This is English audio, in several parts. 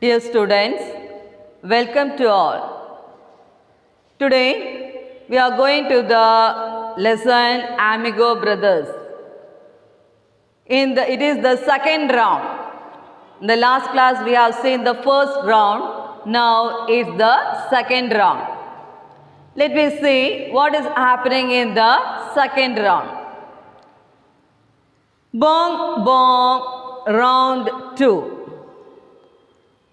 Dear students, welcome to all. Today we are going to the lesson Amigo Brothers. It is the second round. In the last class we have seen the first round. Now it's the second round. Let me see what is happening in the second round. Bong bong, round 2.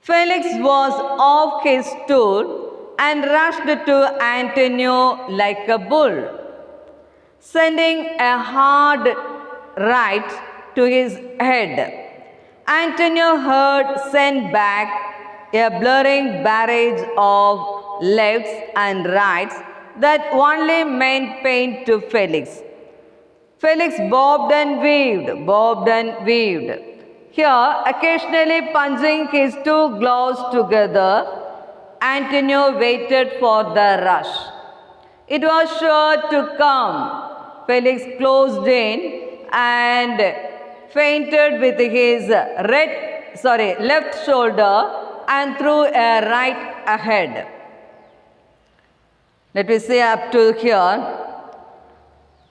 Felix was off his stool and rushed to Antonio like a bull, sending a hard right to his head. Antonio heard sent back a blurring barrage of lefts and rights that only meant pain to Felix. Felix bobbed and weaved. Here, occasionally punching his two gloves together, Antonio waited for the rush. It was sure to come. Felix closed in and feinted with his left shoulder and threw a right ahead. Let me say up to here.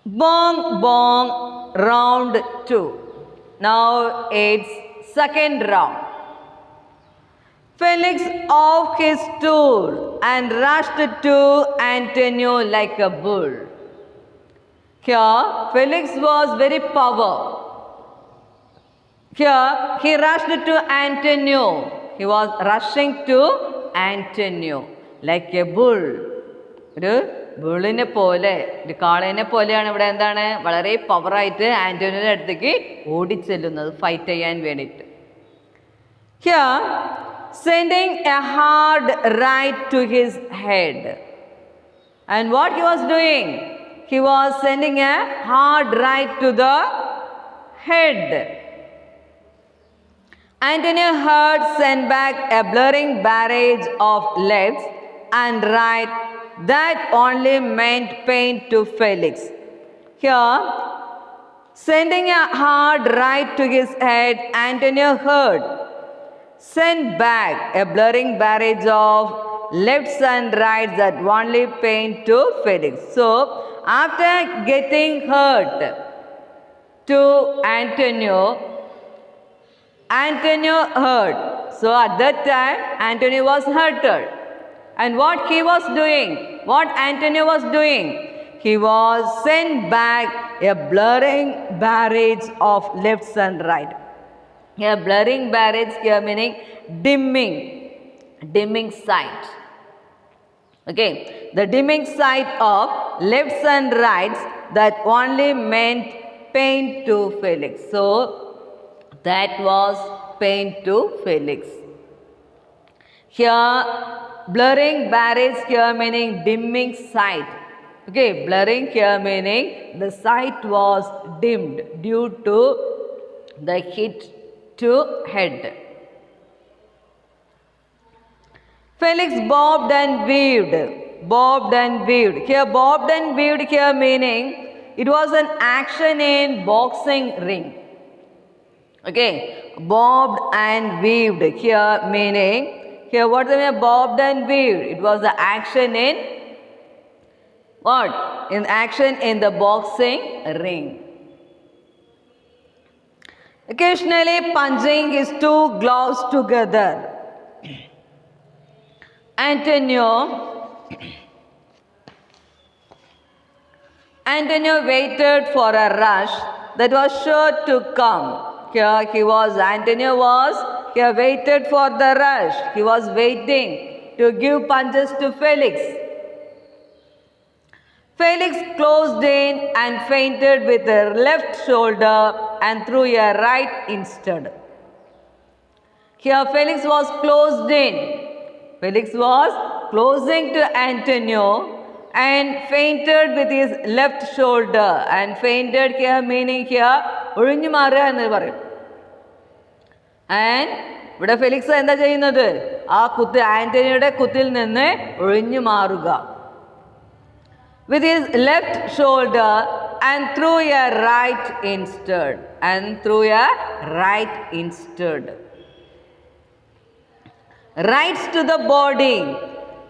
Bong bong, round 2. Now it's second round. Felix off his stool and rushed to Antonio like a bull. Here Felix was very powerful. Here he rushed to Antonio. He was rushing to Antonio like a bull. ബുള്ളിനെ പോലെ ഒരു കാളേനെ പോലെയാണ് ഇവിടെ എന്താണ് വളരെ പവറായിട്ട് ആന്റോണിയുടെ അടുത്തേക്ക് ഓടിച്ചെല്ലുന്നത് fight ചെയ്യാൻ വേണ്ടിയിട്ട്. Here, sending a hard right to his head. And what he was doing? He was sending a hard right to the head. Antonio heard sent back a blurring barrage of lefts and right that only meant pain to Felix. Here, sending a hard right to his head, Antonio heard sent back a blurring barrage of lefts and rights that only pain to Felix. So, after getting hurt to Antonio heard. So, at that time, Antonio was hurted. And what he was doing, what Antonio was doing, he was sent back a blurring barrage of lefts and right. A blurring barrage here meaning dimming sight. Okay, the dimming sight of lefts and rights that only meant pain to Felix. So, that was pain to Felix. Here, blurring barrage here meaning dimming sight. Okay, blurring here meaning the sight was dimmed due to the hit to head. Felix bobbed and weaved. Here bobbed and weaved here meaning it was an action in boxing ring. Okay, bobbed and weaved here meaning here, what the meaning bobbed and weaved? It was the action in what? In action in the boxing ring. Occasionally punching his two gloves together. Antonio waited for a rush that was sure to come. Here Antonio waited for the rush. He was waiting to give punches to Felix. Felix closed in and feinted with the left shoulder and threw a right instead. Here Felix was closed in. Felix was closing to Antonio and feinted with his left shoulder. And feinted here meaning here ഒഴിഞ്ഞു മാറുക എന്ന് പറയും. And ഇവിടെ Felix എന്താ ചെയ്യുന്നത്? ആ ആന്റണിയുടെ കുത്തിൽ നിന്ന് ഒഴിഞ്ഞു മാറുക. With his left shoulder and threw a right instead. rights to the body,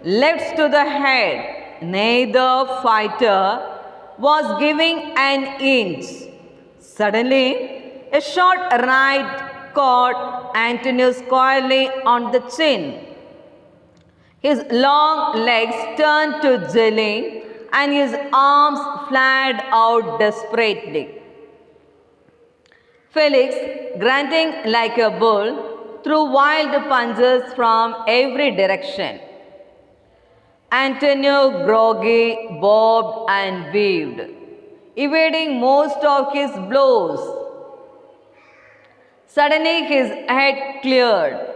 lefts to the head. Neither fighter was giving an inch. Suddenly, a short right caught Antonius squarely on the chin. His long legs turned to jelly and his arms flared out desperately. Felix, grunting like a bull, threw wild punches from every direction. Antonio, groggy, bobbed and weaved, evading most of his blows. Suddenly his head cleared.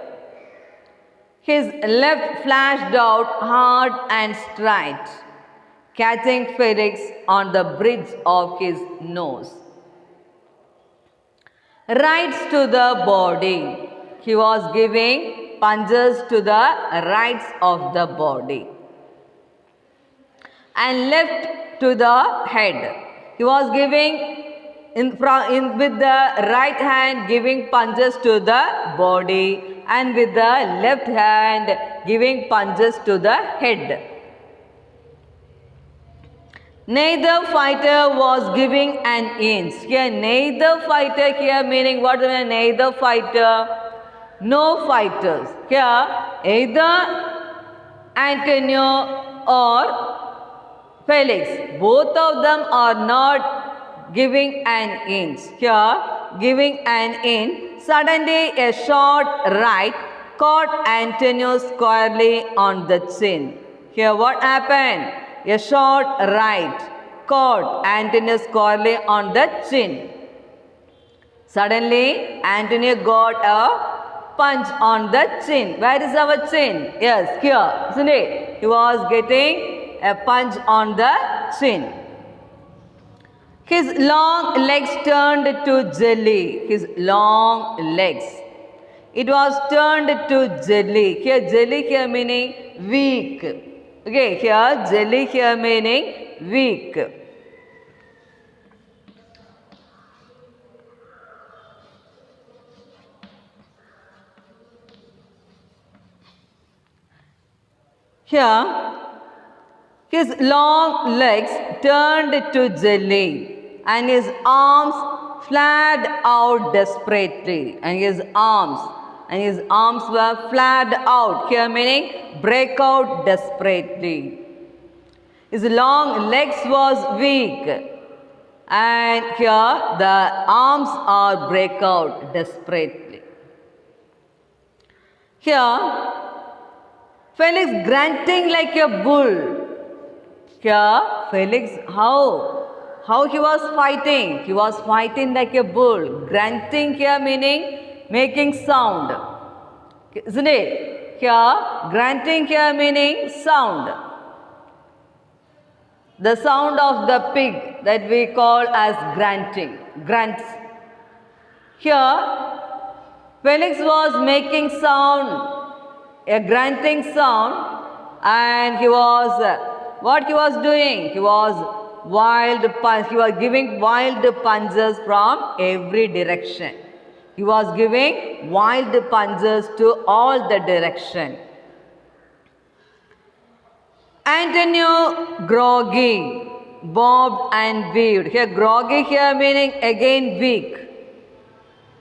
His left flashed out hard and straight, catching Felix on the bridge of his nose. Rights to the body. He was giving punches to the rights of the body. And left to the head. He was giving with the right hand giving punches to the body and with the left hand giving punches to the head. Neither fighter was giving an inch. Here neither fighter here meaning what is neither fighter? No fighters. Here either Antonio or Felix. Both of them are not giving an inch. Here giving an inch. Suddenly a short right caught Antonio squarely on the chin. Here what happened? A short right caught Antonio squarely on the chin. Suddenly Antonio got a punch on the chin. Where is our chin? Yes, here, isn't it? He was getting a punch on the chin. His long legs turned to jelly. His long legs. It was turned to jelly. Jelly here meaning weak. Okay, here jelly here meaning weak. Here, his long legs turned to jelly and his arms flared out desperately. And his arms were flared out. Here meaning break out desperately. His long legs was weak. And here the arms are break out desperately. Here, Felix grunting like a bull. Here, Felix, how he was fighting? He was fighting like a bull. Grunting here meaning making sound. Isn't it? Here, grunting here meaning sound. The sound of the pig that we call as grunting. Grunts. Here, Felix was making sound. A grunting sound, and he was what he was doing? He was giving wild punches from every direction. He was giving wild punches to all the direction. Antonio, groggy, bobbed and weaved. Here groggy here meaning again weak.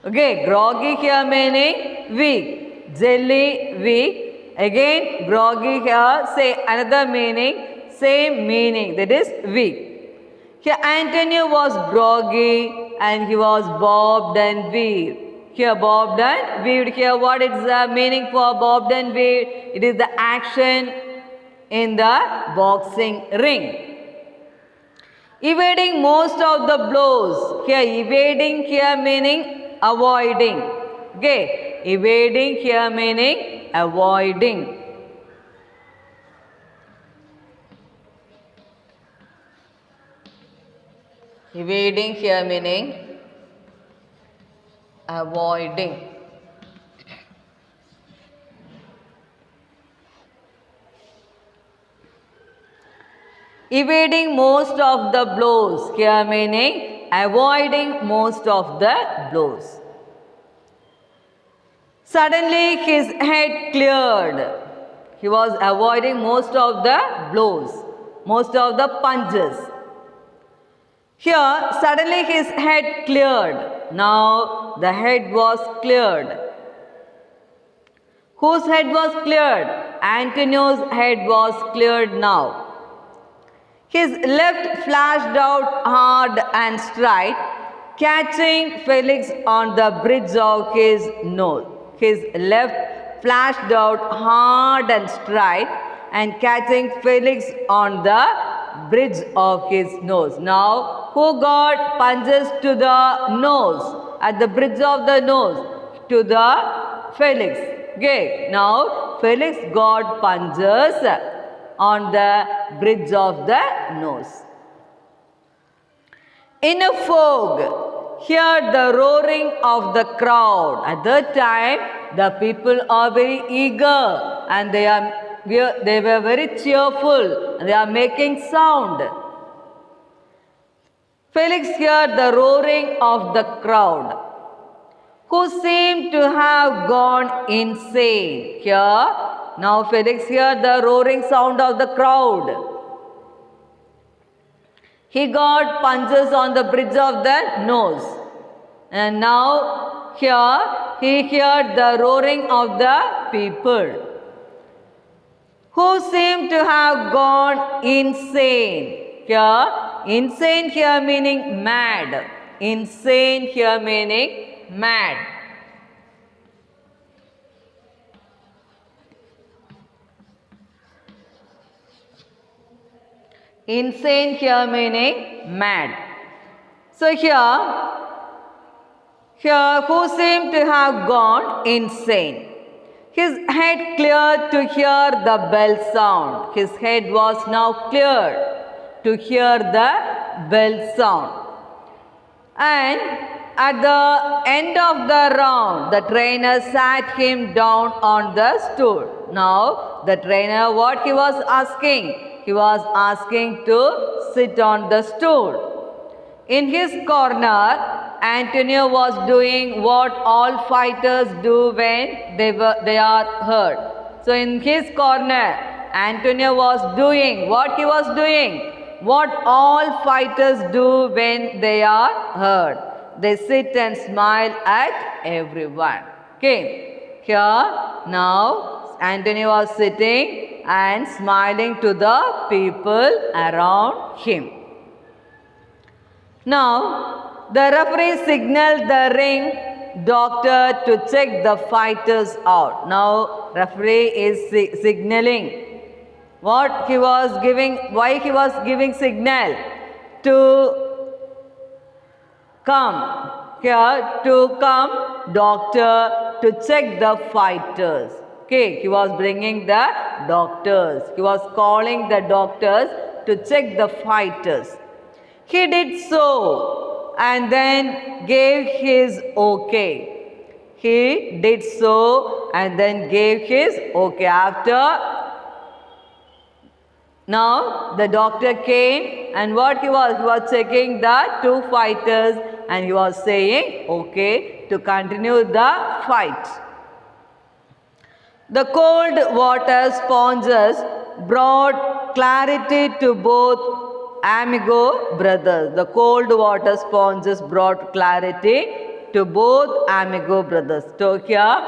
Okay, groggy here meaning weak. Jelly, weak. Again, groggy here, say another meaning, same meaning, that is weak. Here, Antonio was groggy and he was bobbed and weaved. Here, bobbed and weaved. Here, what is the meaning for bobbed and weaved? It is the action in the boxing ring. Evading most of the blows. Here, evading here meaning avoiding. Okay. Evading here meaning avoiding. Evading here meaning avoiding. Evading most of the blows here meaning avoiding most of the blows. Suddenly his head cleared. He was avoiding most of the blows, most of the punches. Here, suddenly his head cleared. Now the head was cleared. Whose head was cleared? Antonio's head was cleared now. His left flashed out hard and straight, catching Felix on the bridge of his nose. His left flashed out hard and straight and catching Felix on the bridge of his nose. Now, who got punches to the nose, at the bridge of the nose, to the Felix? Okay, now Felix got punches on the bridge of the nose. In a fog, hear the roaring of the crowd. At that time, the people are very eager and they were very cheerful. They are making sound. Felix heard the roaring of the crowd, who seemed to have gone insane. Here, now Felix heard the roaring sound of the crowd. He got punches on the bridge of the nose. And now here he heard the roaring of the people, who seemed to have gone insane. Here, insane here meaning mad. Insane here meaning mad. Insane here meaning mad. So here who seemed to have gone insane. His head cleared to hear the bell sound. His head was now cleared to hear the bell sound. And at the end of the round, the trainer sat him down on the stool. Now, the trainer, what he was asking? He was asking to sit on the stool. In his corner, Antonio was doing what all fighters do when they are hurt. So, in his corner, Antonio was doing what he was doing. What all fighters do when they are hurt. They sit and smile at everyone. Okay. Here, now, Antonio was sitting and smiling to the people around him. Now, the referee signaled the ring doctor to check the fighters out. Now, referee is signaling what he was giving, why he was giving signal to come here, to come doctor to check the fighters. Okay, he was bringing the doctors. He was calling the doctors to check the fighters. He did so and then gave his okay. He did so and then gave his okay. After, now the doctor came and what he was checking the two fighters and he was saying okay to continue the fight. The cold water sponges brought clarity to both amigo brothers. The cold water sponges brought clarity to both amigo brothers. So here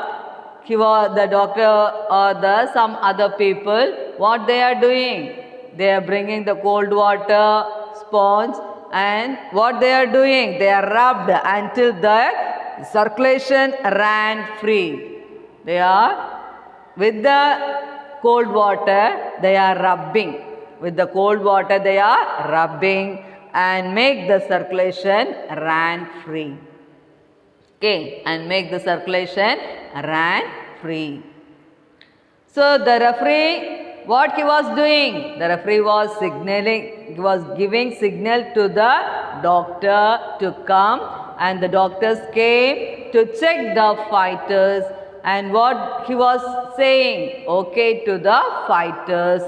was the doctor or some other people, what they are doing? They are bringing the cold water sponge and what they are doing? They are rubbed until the circulation ran free. They are with the cold water, they are rubbing. With the cold water, they are rubbing and make the circulation ran free. Okay, and make the circulation ran free. So the referee, what he was doing? The referee was signaling, he was giving signal to the doctor to come and the doctors came to check the fighters. And what he was saying, okay to the fighters.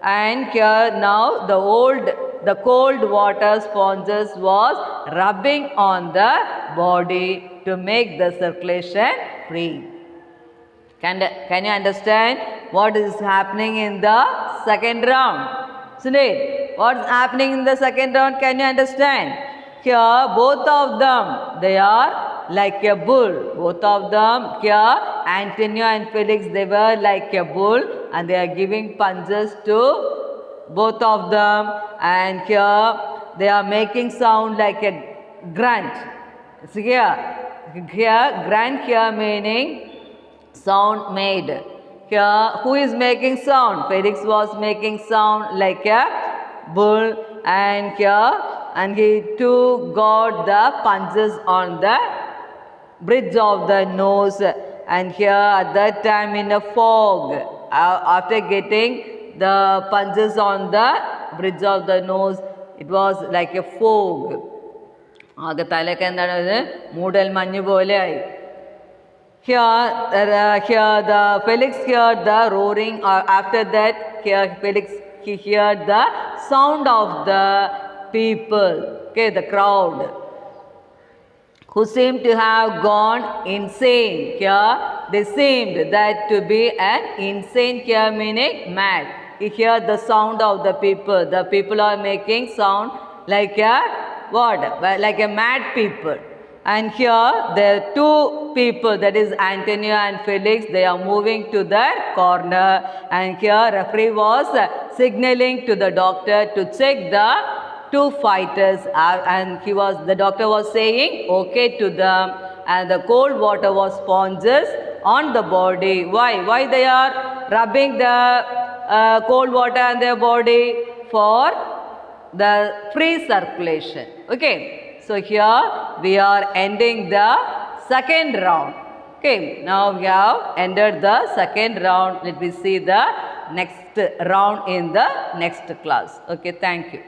And here now the cold water sponges was rubbing on the body to make the circulation free. Can you understand what is happening in the second round? Isn't it? What's happening in the second round? Can you understand? Here, both of them, they are like a bull. Both of them, here, Antonio and Felix, they were like a bull and they are giving punches to both of them. And here, they are making sound like a grunt. See here, grunt here meaning sound made. Here, who is making sound? Felix was making sound like a bull, and here, and he too got the punches on the bridge of the nose. And here, at that time in a fog, after getting the punches on the bridge of the nose, it was like a fog. ആകെ തലയൊക്കെ എന്താണ് മൂടൽ മഞ്ഞ് പോലെയായി. Here the Felix heard the roaring. After that, he heard the sound of the people, okay, the crowd, who seemed to have gone insane. Here they seemed that to be an insane here meaning mad. He heard the sound of the people. The people are making sound like a what? Like a mad people. And here there are two people, that is Antonio and Felix, they are moving to their corner. And here referee was signaling to the doctor to check the two fighters, and the doctor was saying okay to them, and the cold water was sponges on the body. Why they are rubbing the cold water on their body? For the free circulation. Okay, so here we are ending the second round. Okay, now we have entered the second round. Let me see the next round in the next class. Okay, thank you.